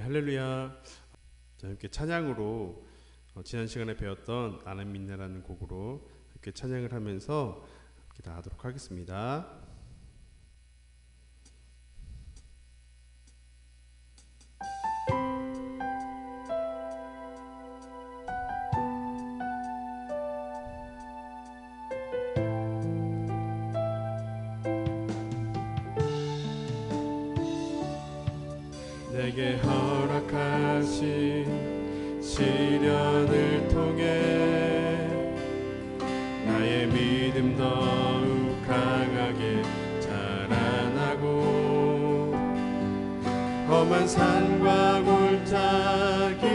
할렐루야. 자, 함께 찬양으로 지난 시간에 배웠던 나는 믿네라는 곡으로 함께 찬양을 하면서 기도하도록 하겠습니다. 내게 허락하신 시련을 통해 나의 믿음 더욱 강하게 자라나고 험한 산과 골짜기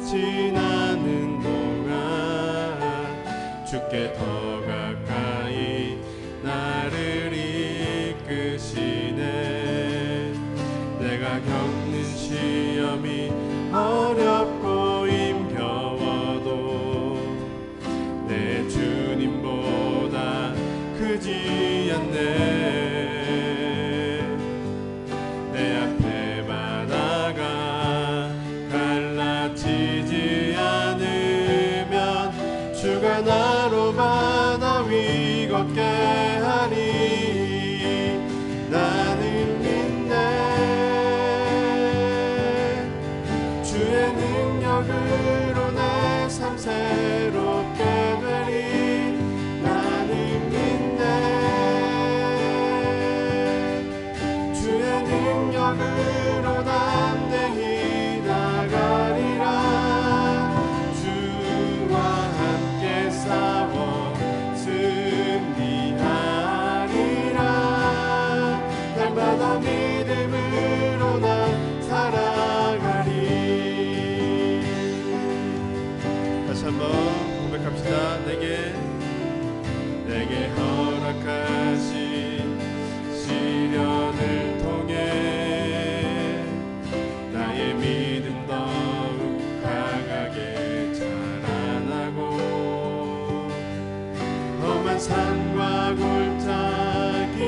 지나는 동안 주께 더 가까이 나를 이끄시네. 내가 겪는 시험이 어렵고 힘겨워도 내 주님보다 크지 않네. 내 앞에 바다가 갈라지지 않으면 주가 나로 바다 위 걷게 하리. 나는 주의 능력으로 내 삶 새롭게 되리. 나는 믿네. 주의 능력으로 담대히 나가리라. 주와 함께 싸워 승리하리라. 날마다 믿음으로 난 살아가리. 다시 한번 고백합시다. 내게 허락하신 시련을 통해 나의 믿음 더욱 강하게 자라나고 험한 산과 골짜기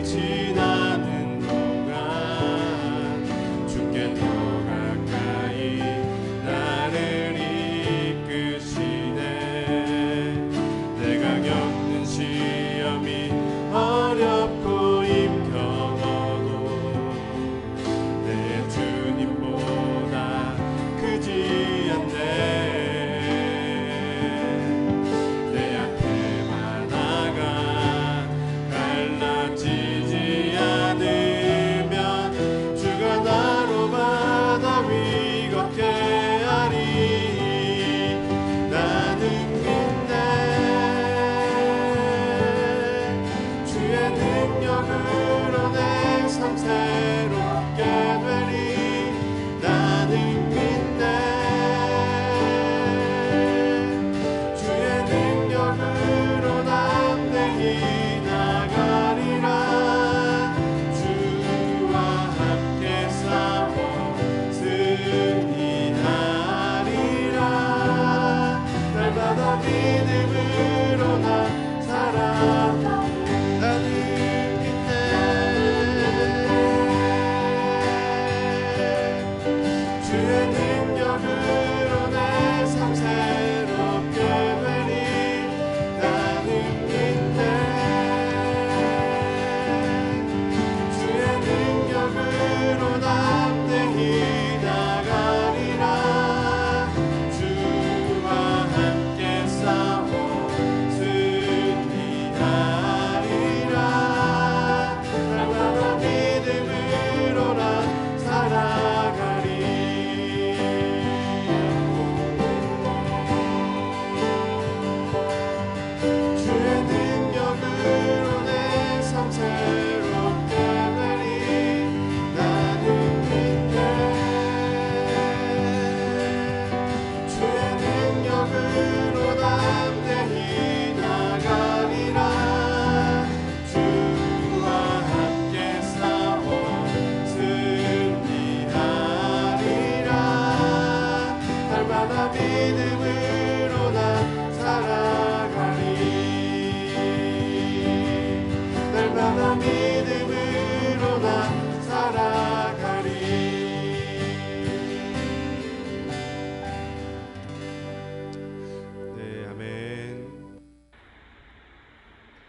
지나는 동안 주께 더 가까이 나를 이끄시네. 내가 겪는 시험이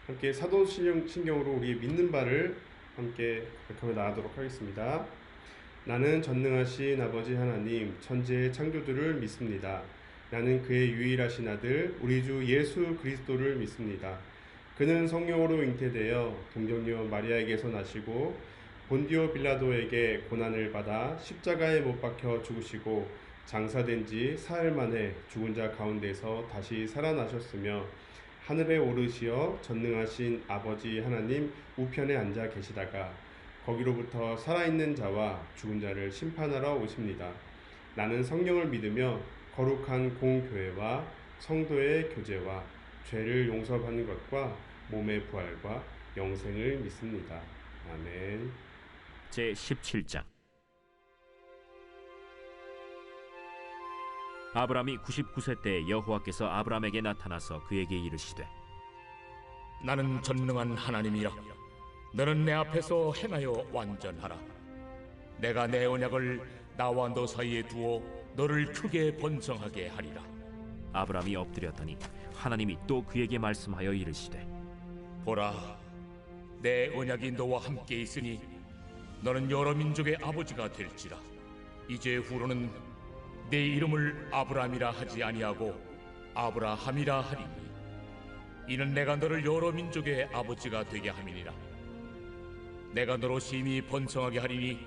함께 사도신경으로 우리의 믿는 바를 함께 고백하며 나아가도록 하겠습니다. 나는 전능하신 아버지 하나님 천지의 창조주를 믿습니다. 나는 그의 유일하신 아들 우리 주 예수 그리스도를 믿습니다. 그는 성령으로 잉태되어 동정녀 마리아에게서 나시고 본디오 빌라도에게 고난을 받아 십자가에 못 박혀 죽으시고 장사된 지 사흘 만에 죽은 자 가운데서 다시 살아나셨으며 하늘에 오르시어 전능하신 아버지 하나님 우편에 앉아 계시다가 거기로부터 살아있는 자와 죽은 자를 심판하러 오십니다. 나는 성령을 믿으며 거룩한 공교회와 성도의 교제와 죄를 용서받는 것과 몸의 부활과 영생을 믿습니다. 아멘. 제17장. 아브라함이 99세 때 여호와께서 아브라함에게 나타나서 그에게 이르시되 나는 전능한 하나님이라. 너는 내 앞에서 행하여 완전하라. 내가 내 언약을 나와 너 사이에 두어 너를 크게 번성하게 하리라. 아브라함이 엎드렸더니 하나님이 또 그에게 말씀하여 이르시되 보라, 내 언약이 너와 함께 있으니 너는 여러 민족의 아버지가 될지라. 이제 후로는 내 이름을 아브라함이라 하지 아니하고 아브라함이라 하리니 이는 내가 너를 여러 민족의 아버지가 되게 함이니라. 내가 너로 심히 번성하게 하리니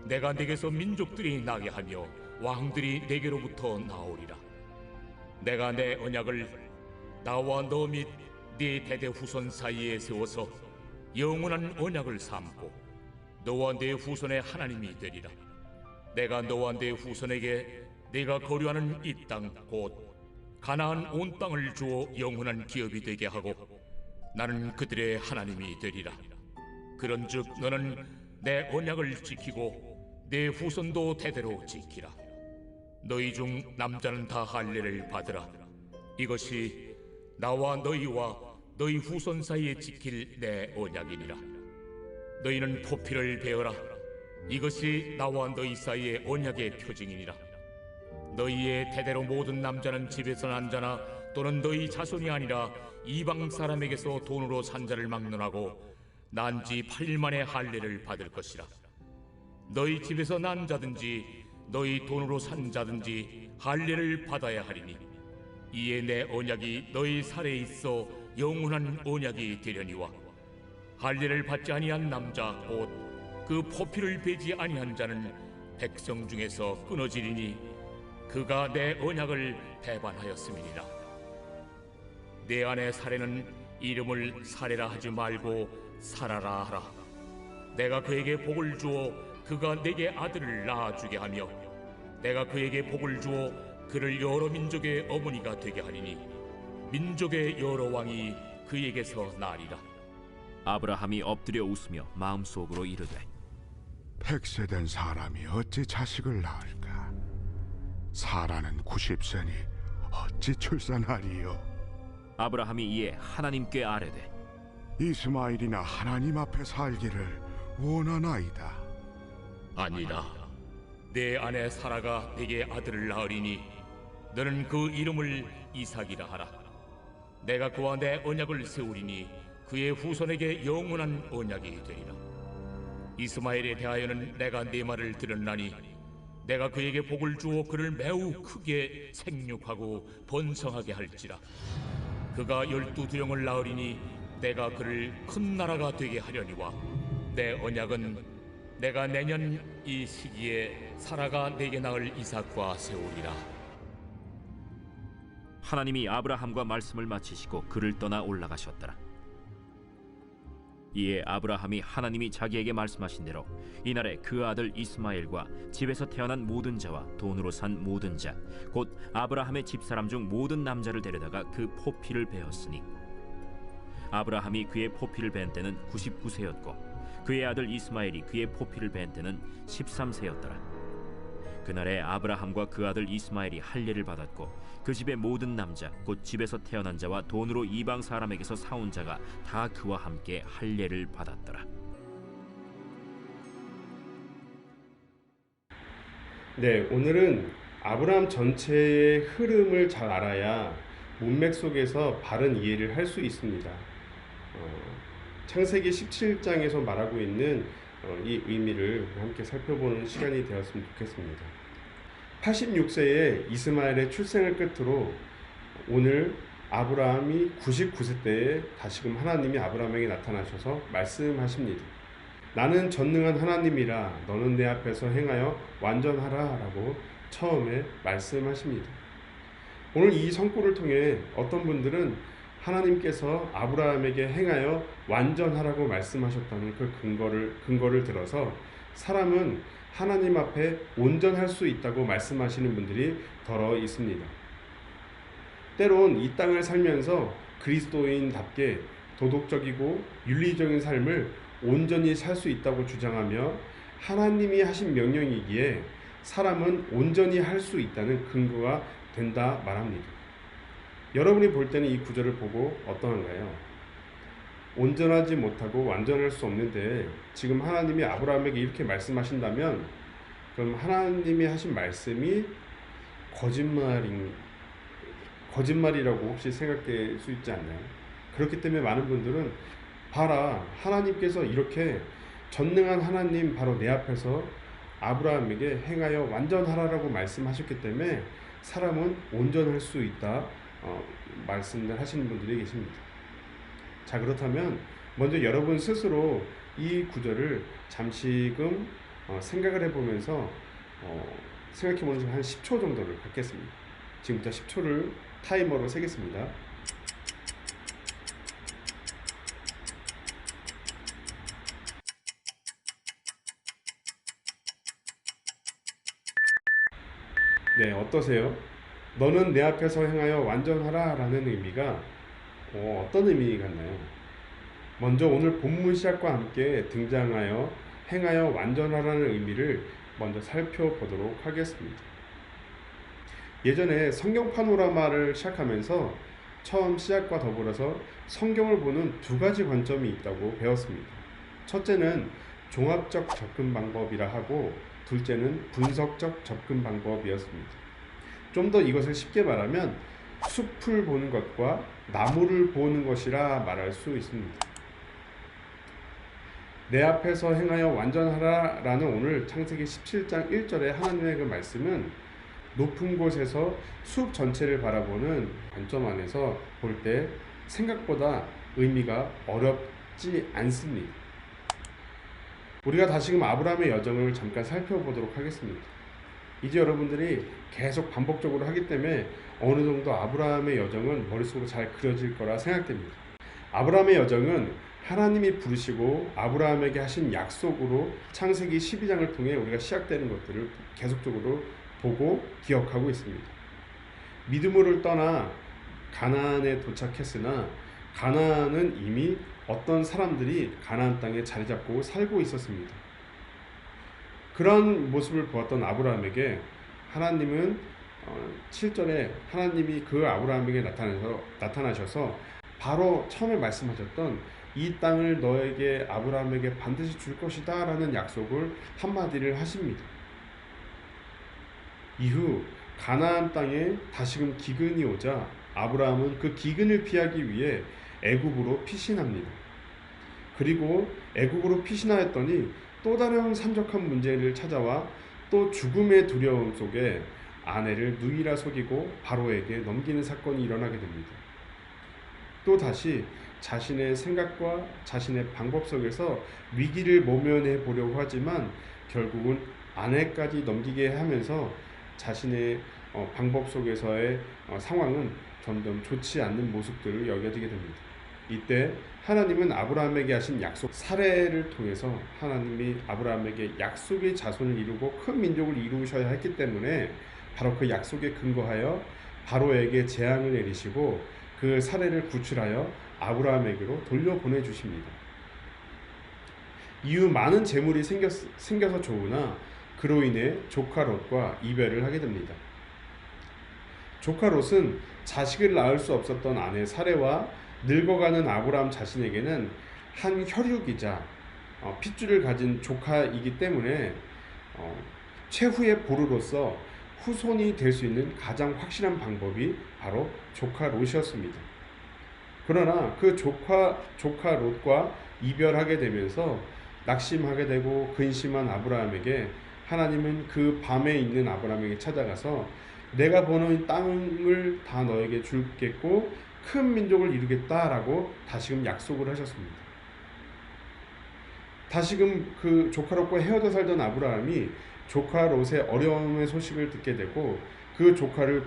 내가 네게서 민족들이 나게 하며 왕들이 네게로부터 나오리라. 내가 내 언약을 나와 너 및 네 대대 후손 사이에 세워서 영원한 언약을 삼고 너와 네 후손의 하나님이 되리라. 내가 너와 네 후손에게 네가 거류하는 이 땅 곧 가나안 온 땅을 주어 영원한 기업이 되게 하고 나는 그들의 하나님이 되리라. 그런즉 너는 내 언약을 지키고 내 후손도 대대로 지키라. 너희 중 남자는 다 할례를 받으라. 이것이 나와 너희와 너희 후손 사이에 지킬 내 언약이니라. 너희는 포피를 베어라. 이것이 나와 너희 사이의 언약의 표징이니라. 너희의 대대로 모든 남자는 집에서 난 자나 또는 너희 자손이 아니라 이방 사람에게서 돈으로 산 자를 막론하고 난 지 8일 만에 할례를 받을 것이라. 너희 집에서 난 자든지 너희 돈으로 산 자든지 할례를 받아야 하리니 이에 내 언약이 너희 살에 있어 영원한 언약이 되려니와 할례를 받지 아니한 남자 곧 그 포피를 베지 아니한 자는 백성 중에서 끊어지리니 그가 내 언약을 배반하였음이니라. 내 아내 사례는 이름을 사례라 하지 말고 사라라 하라. 내가 그에게 복을 주어 그가 내게 아들을 낳아주게 하며 내가 그에게 복을 주어 그를 여러 민족의 어머니가 되게 하리니 민족의 여러 왕이 그에게서 나리라. 아브라함이 엎드려 웃으며 마음속으로 이르되 100세 된 사람이 어찌 자식을 낳을까? 사라는 90세니 어찌 출산하리요? 아브라함이 이에 하나님께 아뢰되 이스마엘이나 하나님 앞에 살기를 원하나이다. 아니라 내 아내 사라가 내게 아들을 낳으리니 너는 그 이름을 이삭이라 하라. 내가 그와 내 언약을 세우리니 그의 후손에게 영원한 언약이 되리라. 이스마엘에 대하여는 내가 네 말을 들었나니 내가 그에게 복을 주어 그를 매우 크게 생육하고 번성하게 할지라. 그가 12두령을 낳으리니 내가 그를 큰 나라가 되게 하려니와 내 언약은 내가 내년 이 시기에 사라가 내게 낳을 이삭과 세우리라. 하나님이 아브라함과 말씀을 마치시고 그를 떠나 올라가셨더라. 이에 아브라함이 하나님이 자기에게 말씀하신 대로 이날에 그 아들 이스마엘과 집에서 태어난 모든 자와 돈으로 산 모든 자 곧 아브라함의 집사람 중 모든 남자를 데려다가 그 포피를 베었으니 아브라함이 그의 포피를 벤 때는 99세였고 그의 아들 이스마엘이 그의 포피를 벤 때는 13세였더라. 그날에 아브라함과 그 아들 이스마엘이 할례를 받았고 그 집의 모든 남자 곧 집에서 태어난 자와 돈으로 이방 사람에게서 사온 자가 다 그와 함께 할례를 받았더라. 네, 오늘은 아브라함 전체의 흐름을 잘 알아야 문맥 속에서 바른 이해를 할 수 있습니다. 창세기 17장에서 말하고 있는 이 의미를 함께 살펴보는 시간이 되었으면 좋겠습니다. 86세의 이스마엘의 출생을 끝으로 오늘 아브라함이 99세 때에 다시금 하나님이 아브라함에게 나타나셔서 말씀하십니다. 나는 전능한 하나님이라 너는 내 앞에서 행하여 완전하라 라고 처음에 말씀하십니다. 오늘 이 성구를 통해 어떤 분들은 하나님께서 아브라함에게 행하여 완전하라고 말씀하셨다는 그 근거를 들어서 사람은 하나님 앞에 온전할 수 있다고 말씀하시는 분들이 더러 있습니다. 때론 이 땅을 살면서 그리스도인답게 도덕적이고 윤리적인 삶을 온전히 살 수 있다고 주장하며 하나님이 하신 명령이기에 사람은 온전히 할 수 있다는 근거가 된다 말합니다. 여러분이 볼 때는 이 구절을 보고 어떠한가요? 온전하지 못하고 완전할 수 없는데 지금 하나님이 아브라함에게 이렇게 말씀하신다면 그럼 하나님이 하신 말씀이 거짓말이라고 혹시 생각될 수 있지 않나요? 그렇기 때문에 많은 분들은 봐라, 하나님께서 이렇게 전능한 하나님 바로 내 앞에서 아브라함에게 행하여 완전하라고 말씀하셨기 때문에 사람은 온전할 수 있다 말씀을 하시는 분들이 계십니다. 자, 그렇다면 먼저 여러분 스스로 이 구절을 잠시금 생각을 해보면서 생각해보는 시간 한 10초 정도를 갖겠습니다. 지금부터 10초를 타이머로 세겠습니다. 네, 어떠세요? 너는 내 앞에서 행하여 완전하라 라는 의미가 어떤 의미 같나요? 먼저 오늘 본문 시작과 함께 등장하여 행하여 완전하라는 의미를 먼저 살펴보도록 하겠습니다. 예전에 성경 파노라마를 시작하면서 처음 시작과 더불어서 성경을 보는 두 가지 관점이 있다고 배웠습니다. 첫째는 종합적 접근 방법이라 하고 둘째는 분석적 접근 방법이었습니다. 좀 더 이것을 쉽게 말하면 숲을 보는 것과 나무를 보는 것이라 말할 수 있습니다. 내 앞에서 행하여 완전하라 라는 오늘 창세기 17장 1절의 하나님의 그 말씀은 높은 곳에서 숲 전체를 바라보는 관점 안에서 볼 때 생각보다 의미가 어렵지 않습니다. 우리가 다시금 아브라함의 여정을 잠깐 살펴보도록 하겠습니다. 이제 여러분들이 계속 반복적으로 하기 때문에 어느 정도 아브라함의 여정은 머릿속으로 잘 그려질 거라 생각됩니다. 아브라함의 여정은 하나님이 부르시고 아브라함에게 하신 약속으로 창세기 12장을 통해 우리가 시작되는 것들을 계속적으로 보고 기억하고 있습니다. 믿음으로 떠나 가나안에 도착했으나 가나안은 이미 어떤 사람들이 가나안 땅에 자리 잡고 살고 있었습니다. 그런 모습을 보았던 아브라함에게 하나님은 7절에 하나님이 그 아브라함에게 나타나셔서 바로 처음에 말씀하셨던 이 땅을 너에게 아브라함에게 반드시 줄 것이다 라는 약속을 한마디를 하십니다. 이후 가나안 땅에 다시금 기근이 오자 아브라함은 그 기근을 피하기 위해 애굽으로 피신합니다. 그리고 애굽으로 피신하였더니 또 다른 산적한 문제를 찾아와 또 죽음의 두려움 속에 아내를 누이라 속이고 바로에게 넘기는 사건이 일어나게 됩니다. 또 다시 자신의 생각과 자신의 방법 속에서 위기를 모면해 보려고 하지만 결국은 아내까지 넘기게 하면서 자신의 방법 속에서의 상황은 점점 좋지 않는 모습들을 여겨지게 됩니다. 이때 하나님은 아브라함에게 하신 약속 사례를 통해서 하나님이 아브라함에게 약속의 자손을 이루고 큰 민족을 이루셔야 했기 때문에 바로 그 약속에 근거하여 바로에게 재앙을 내리시고 그 사례를 구출하여 아브라함에게로 돌려보내 주십니다. 이후 많은 재물이 생겨서 좋으나 그로 인해 조카 롯과 이별을 하게 됩니다. 조카 롯은 자식을 낳을 수 없었던 아내 사레와 늙어가는 아브라함 자신에게는 한 혈육이자 핏줄을 가진 조카이기 때문에 최후의 보루로서 후손이 될 수 있는 가장 확실한 방법이 바로 조카 롯이었습니다. 그러나 그 조카 롯과 이별하게 되면서 낙심하게 되고 근심한 아브라함에게 하나님은 그 밤에 있는 아브라함에게 찾아가서 내가 버는 땅을 다 너에게 주겠고 큰 민족을 이루겠다라고 다시금 약속을 하셨습니다. 다시금 그 조카 롯과 헤어져 살던 아브라함이 조카 롯의 어려움의 소식을 듣게 되고 그 조카를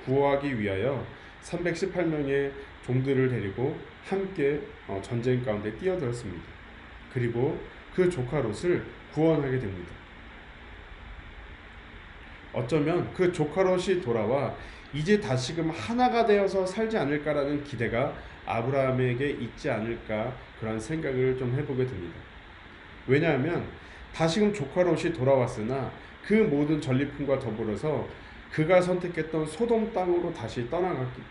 구호하기 위하여 318명의 종들을 데리고 함께 전쟁 가운데 뛰어들었습니다. 그리고 그 조카 롯을 구원하게 됩니다. 어쩌면 그 조카 롯이 돌아와 이제 다시금 하나가 되어서 살지 않을까라는 기대가 아브라함에게 있지 않을까 그런 생각을 좀 해보게 됩니다. 왜냐하면 다시금 조카 롯이 돌아왔으나 그 모든 전리품과 더불어서 그가 선택했던 소돔 땅으로 다시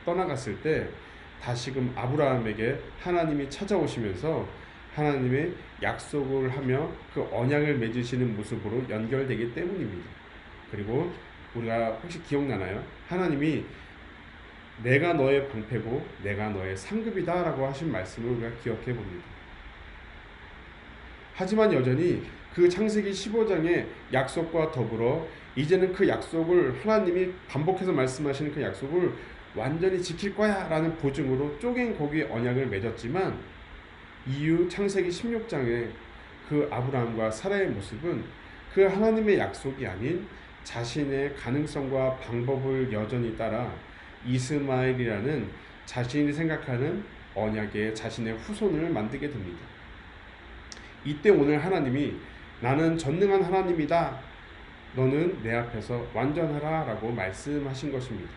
떠나갔을 때 다시금 아브라함에게 하나님이 찾아오시면서 하나님의 약속을 하며 그 언약을 맺으시는 모습으로 연결되기 때문입니다. 그리고 우리가 혹시 기억나나요? 하나님이 내가 너의 방패고 내가 너의 상급이다 라고 하신 말씀을 우리가 기억해 봅니다. 하지만 여전히 그 창세기 15장의 약속과 더불어 이제는 그 약속을 하나님이 반복해서 말씀하시는 그 약속을 완전히 지킬 거야 라는 보증으로 쪼갠 고기 언약을 맺었지만 이후 창세기 16장의 그 아브라함과 사라의 모습은 그 하나님의 약속이 아닌 자신의 가능성과 방법을 여전히 따라 이스마엘이라는 자신이 생각하는 언약의 자신의 후손을 만들게 됩니다. 이때 오늘 하나님이 나는 전능한 하나님이다. 너는 내 앞에서 완전하라 라고 말씀하신 것입니다.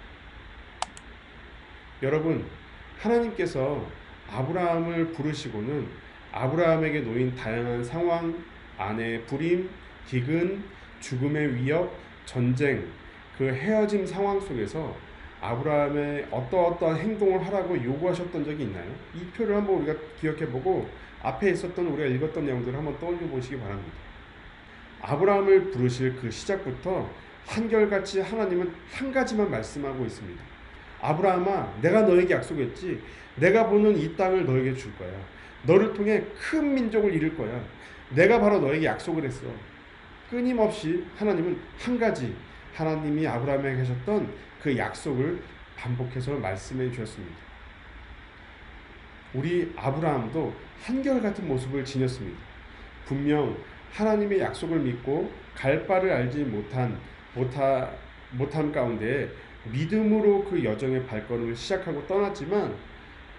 여러분, 하나님께서 아브라함을 부르시고는 아브라함에게 놓인 다양한 상황, 아내의 불임, 기근, 죽음의 위협, 전쟁, 그 헤어짐 상황 속에서 아브라함의 어떠한 행동을 하라고 요구하셨던 적이 있나요? 이 표를 한번 우리가 기억해보고 앞에 있었던 우리가 읽었던 내용들을 한번 떠올려 보시기 바랍니다. 아브라함을 부르실 그 시작부터 한결같이 하나님은 한 가지만 말씀하고 있습니다. 아브라함아, 내가 너에게 약속했지. 내가 보는 이 땅을 너에게 줄 거야. 너를 통해 큰 민족을 이룰 거야. 내가 바로 너에게 약속을 했어. 끊임없이 하나님은 한 가지, 하나님이 아브라함에게 하셨던 그 약속을 반복해서 말씀해 주셨습니다. 우리 아브라함도 한결같은 모습을 지녔습니다. 분명 하나님의 약속을 믿고 갈 바를 알지 못함 가운데 믿음으로 그 여정의 발걸음을 시작하고 떠났지만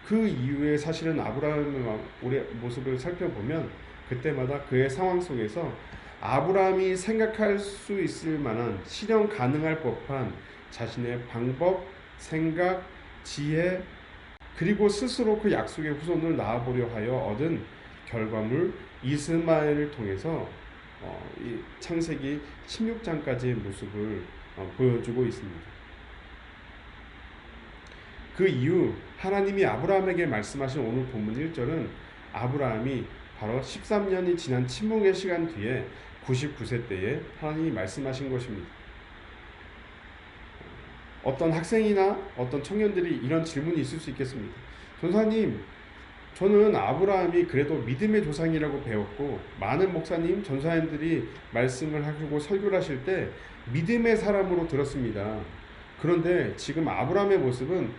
그 이후에 사실은 아브라함의 모습을 살펴보면 그때마다 그의 상황 속에서 아브라함이 생각할 수 있을 만한 실현 가능할 법한 자신의 방법, 생각, 지혜 그리고 스스로 그 약속의 후손을 낳아보려 하여 얻은 결과물 이스마엘을 통해서 이 창세기 16장까지의 모습을 보여주고 있습니다. 그 이후 하나님이 아브라함에게 말씀하신 오늘 본문 1절은 아브라함이 바로 13년이 지난 침묵의 시간 뒤에 99세 때에 하나님이 말씀하신 것입니다. 어떤 학생이나 어떤 청년들이 이런 질문이 있을 수 있겠습니다. 전사님, 저는 아브라함이 그래도 믿음의 조상이라고 배웠고 많은 목사님, 전사님들이 말씀을 하시고 설교를 하실 때 믿음의 사람으로 들었습니다. 그런데 지금 아브라함의 모습은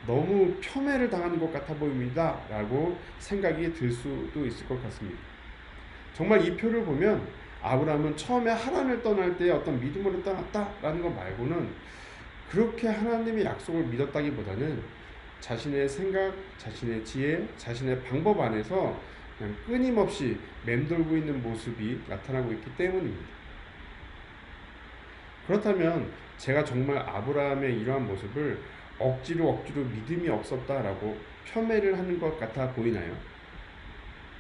너무 폄훼를 당하는 것 같아 보입니다 라고 생각이 들 수도 있을 것 같습니다. 정말 이 표를 보면 아브라함은 처음에 하란을 떠날 때 어떤 믿음으로 떠났다라는 것 말고는 그렇게 하나님의 약속을 믿었다기보다는 자신의 생각, 자신의 지혜, 자신의 방법 안에서 그냥 끊임없이 맴돌고 있는 모습이 나타나고 있기 때문입니다. 그렇다면 제가 정말 아브라함의 이러한 모습을 억지로 믿음이 없었다라고 폄훼를 하는 것 같아 보이나요?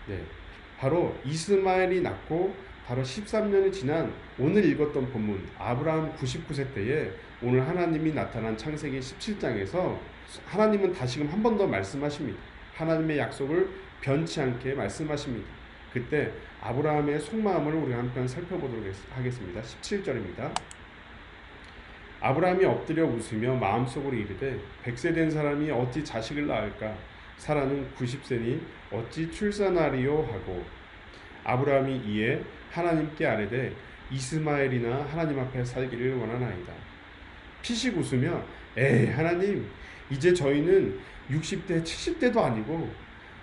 네, 바로 이스마엘이 낳고 바로 13년이 지난 오늘 읽었던 본문 아브라함 99세 때에 오늘 하나님이 나타난 창세기 17장에서 하나님은 다시금 한 번 더 말씀하십니다. 하나님의 약속을 변치 않게 말씀하십니다. 그때 아브라함의 속마음을 우리가 한편 살펴보도록 하겠습니다. 17절입니다. 아브라함이 엎드려 웃으며 마음속으로 이르되 100세 된 사람이 어찌 자식을 낳을까? 사라는 90세니 어찌 출산하리요 하고 아브라함이 이에 하나님께 아뢰되 이스마엘이나 하나님 앞에 살기를 원하나이다. 피식 웃으며 에이 하나님 이제 저희는 60대 70대도 아니고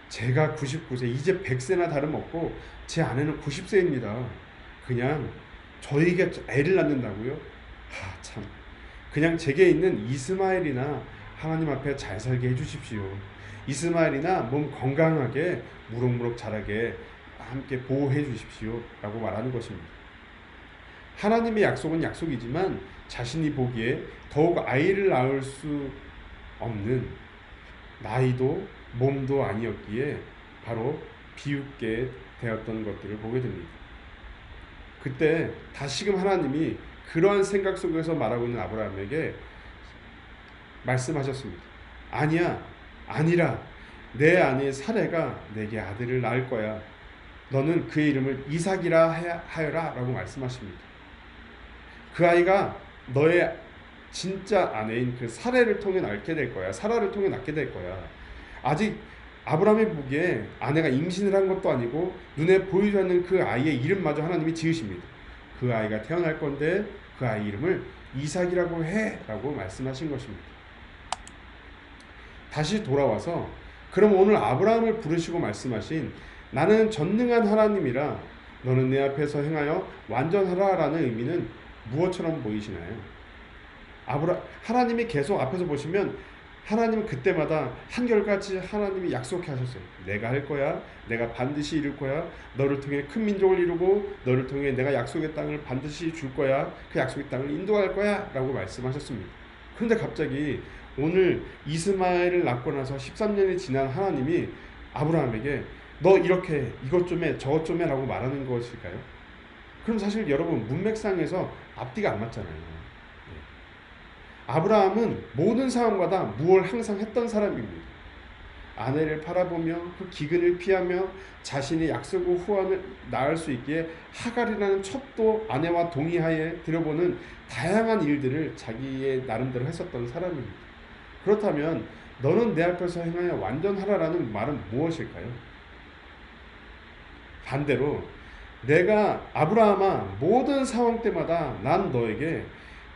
제가 99세 이제 100세나 다름없고 제 아내는 90세입니다. 그냥 저희가 애를 낳는다고요? 참 그냥 제게 있는 이스마엘이나 하나님 앞에 잘 살게 해주십시오. 이스마엘이나 몸 건강하게 무럭무럭 자라게 함께 보호해 주십시오 라고 말하는 것입니다. 하나님의 약속은 약속이지만 자신이 보기에 더욱 아이를 낳을 수 없는 나이도 몸도 아니었기에 바로 비웃게 되었던 것들을 보게 됩니다. 그때 다시금 하나님이 그러한 생각 속에서 말하고 있는 아브라함에게 말씀하셨습니다. 아니라 내 아내 사레가 내게 아들을 낳을 거야. 너는 그의 이름을 이삭이라 하여라 라고 말씀하십니다. 그 아이가 너의 진짜 아내인 그 사레를 통해 낳게 될 거야. 사라를 통해 낳게 될 거야. 아직 아브라함이 보기에 아내가 임신을 한 것도 아니고 눈에 보이지 않는 그 아이의 이름마저 하나님이 지으십니다. 그 아이가 태어날 건데 그 아이 이름을 이삭이라고 해 라고 말씀하신 것입니다. 다시 돌아와서 그럼 오늘 아브라함을 부르시고 말씀하신 나는 전능한 하나님이라 너는 내 앞에서 행하여 완전하라 라는 의미는 무엇처럼 보이시나요? 하나님이 계속 앞에서 보시면 하나님은 그때마다 한결같이 하나님이 약속해 하셨어요. 내가 할 거야. 내가 반드시 이룰 거야. 너를 통해 큰 민족을 이루고 너를 통해 내가 약속의 땅을 반드시 줄 거야. 그 약속의 땅을 인도할 거야 라고 말씀하셨습니다. 그런데 갑자기 오늘 이스마엘을 낳고 나서 13년이 지난 하나님이 아브라함에게 너 이렇게 이것 좀 해 저것 좀 해 라고 말하는 것일까요? 그럼 사실 여러분 문맥상에서 앞뒤가 안 맞잖아요. 아브라함은 모든 상황마다 무엇을 항상 했던 사람입니다. 아내를 바라보며 그 기근을 피하며 자신의 약속의 후환을 낳을 수 있기에 하갈이라는 첩도 아내와 동의하에 들여보는 다양한 일들을 자기의 나름대로 했었던 사람입니다. 그렇다면 너는 내 앞에서 행하여 완전하라라는 말은 무엇일까요? 반대로 내가 아브라함아 모든 상황 때마다 난 너에게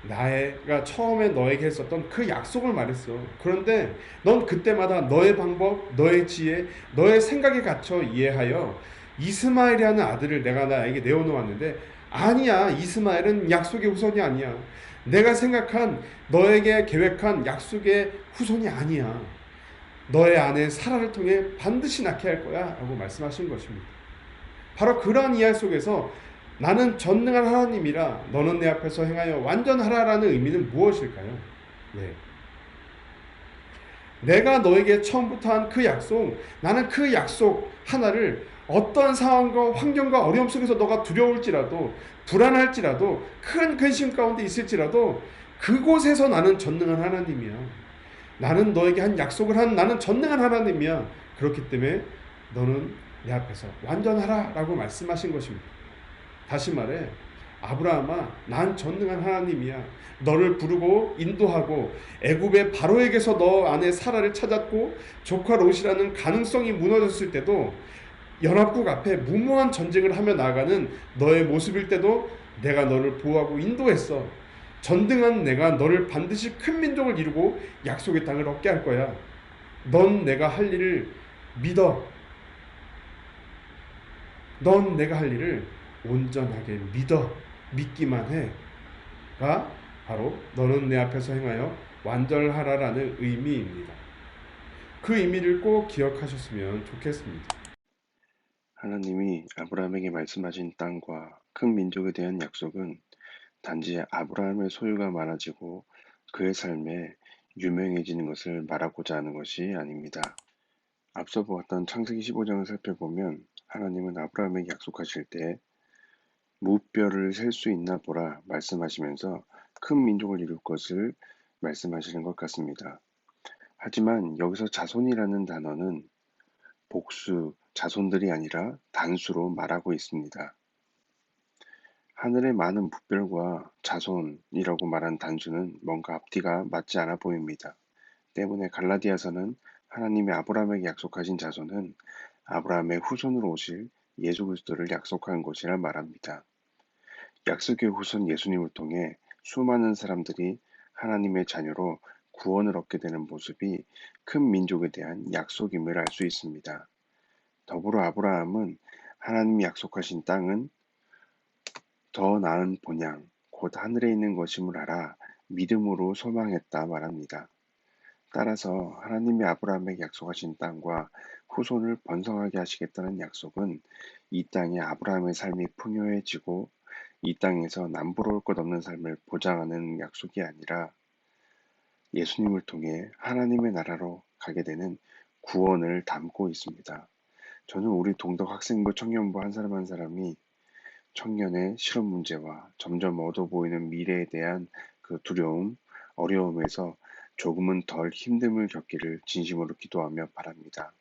내가 처음에 너에게 했었던 그 약속을 말했어. 그런데 넌 그때마다 너의 방법, 너의 지혜, 너의 생각에 갇혀 이해하여 이스마엘이라는 아들을 내가 나에게 내어놓았는데 아니야. 이스마엘은 약속의 후손이 아니야. 내가 생각한 너에게 계획한 약속의 후손이 아니야. 너의 아내 사라를 통해 반드시 낳게 할 거야 라고 말씀하신 것입니다. 바로 그러한 이야기 속에서 나는 전능한 하나님이라 너는 내 앞에서 행하여 완전하라라는 의미는 무엇일까요? 네. 내가 너에게 처음부터 한 그 약속, 나는 그 약속 하나를 어떤 상황과 환경과 어려움 속에서 너가 두려울지라도 불안할지라도 큰 근심 가운데 있을지라도 그곳에서 나는 전능한 하나님이야. 나는 너에게 한 약속을 한 나는 전능한 하나님이야. 그렇기 때문에 너는 내 앞에서 완전하라 라고 말씀하신 것입니다. 다시 말해 아브라함아 난 전능한 하나님이야. 너를 부르고 인도하고 애굽의 바로에게서 너 아내 사라를 찾았고 조카 롯이라는 가능성이 무너졌을 때도 연합국 앞에 무모한 전쟁을 하며 나아가는 너의 모습일 때도 내가 너를 보호하고 인도했어. 전등한 내가 너를 반드시 큰 민족을 이루고 약속의 땅을 얻게 할 거야. 넌 내가 할 일을 믿어. 넌 내가 할 일을 온전하게 믿기만 해가 바로 너는 내 앞에서 행하여 완전하라라는 의미입니다. 그 의미를 꼭 기억하셨으면 좋겠습니다. 하나님이 아브라함에게 말씀하신 땅과 큰 민족에 대한 약속은 단지 아브라함의 소유가 많아지고 그의 삶에 유명해지는 것을 말하고자 하는 것이 아닙니다. 앞서 보았던 창세기 15장을 살펴보면 하나님은 아브라함에게 약속하실 때 무뼈를 셀 수 있나 보라 말씀하시면서 큰 민족을 이룰 것을 말씀하시는 것 같습니다. 하지만 여기서 자손이라는 단어는 복수, 자손들이 아니라 단수로 말하고 있습니다. 하늘의 많은 무별과 자손이라고 말한 단수는 뭔가 앞뒤가 맞지 않아 보입니다. 때문에 갈라디아서는 하나님이 아브라함에게 약속하신 자손은 아브라함의 후손으로 오실 예수 그리스도를 약속한 것이라 말합니다. 약속의 후손 예수님을 통해 수많은 사람들이 하나님의 자녀로 구원을 얻게 되는 모습이 큰 민족에 대한 약속임을 알 수 있습니다. 더불어 아브라함은 하나님이 약속하신 땅은 더 나은 본향, 곧 하늘에 있는 것임을 알아 믿음으로 소망했다 말합니다. 따라서 하나님이 아브라함에게 약속하신 땅과 후손을 번성하게 하시겠다는 약속은 이 땅에 아브라함의 삶이 풍요해지고 이 땅에서 남부러울 것 없는 삶을 보장하는 약속이 아니라 예수님을 통해 하나님의 나라로 가게 되는 구원을 담고 있습니다. 저는 우리 동덕 학생부 청년부 한 사람 한 사람이 청년의 실업 문제와 점점 어두워 보이는 미래에 대한 그 두려움, 어려움에서 조금은 덜 힘듦을 겪기를 진심으로 기도하며 바랍니다.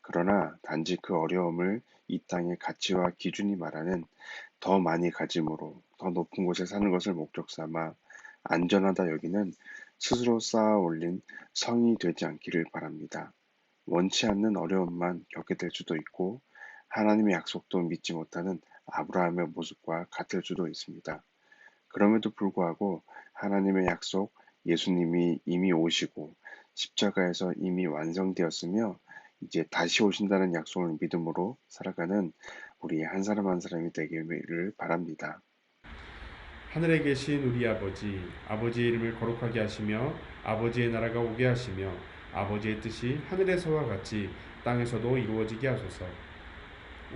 그러나 단지 그 어려움을 이 땅의 가치와 기준이 말하는 더 많이 가짐으로 더 높은 곳에 사는 것을 목적 삼아 안전하다 여기는 스스로 쌓아 올린 성이 되지 않기를 바랍니다. 원치 않는 어려움만 겪게 될 수도 있고 하나님의 약속도 믿지 못하는 아브라함의 모습과 같을 수도 있습니다. 그럼에도 불구하고 하나님의 약속, 예수님이 이미 오시고 십자가에서 이미 완성되었으며 이제 다시 오신다는 약속을 믿음으로 살아가는 우리 한 사람 한 사람이 되기를 바랍니다. 하늘에 계신 우리 아버지, 아버지의 이름을 거룩하게 하시며 아버지의 나라가 오게 하시며 아버지의 뜻이 하늘에서와 같이 땅에서도 이루어지게 하소서.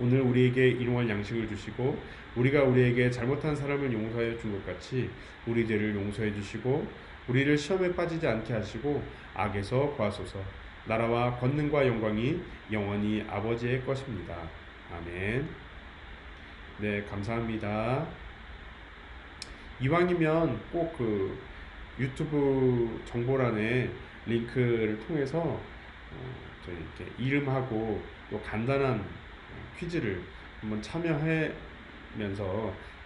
오늘 우리에게 일용할 양식을 주시고 우리가 우리에게 잘못한 사람을 용서하여 준 것 같이 우리 죄를 용서해 주시고 우리를 시험에 빠지지 않게 하시고 악에서 구하소서. 나라와 권능과 영광이 영원히 아버지의 것입니다. 아멘. 네, 감사합니다. 이왕이면 꼭 그 유튜브 정보란에 링크를 통해서 저희 이렇게 이름하고 또 간단한 퀴즈를 한번 참여하면서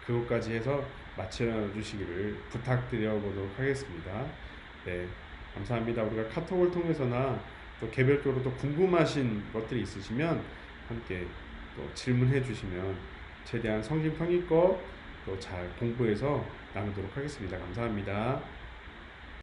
그것까지 해서 맞춰주시기를 부탁드려 보도록 하겠습니다. 네, 감사합니다. 우리가 카톡을 통해서나 또 개별적으로 또 궁금하신 것들이 있으시면 함께 또 질문해 주시면 최대한 성심성의껏 또 잘 공부해서 나누도록 하겠습니다. 감사합니다.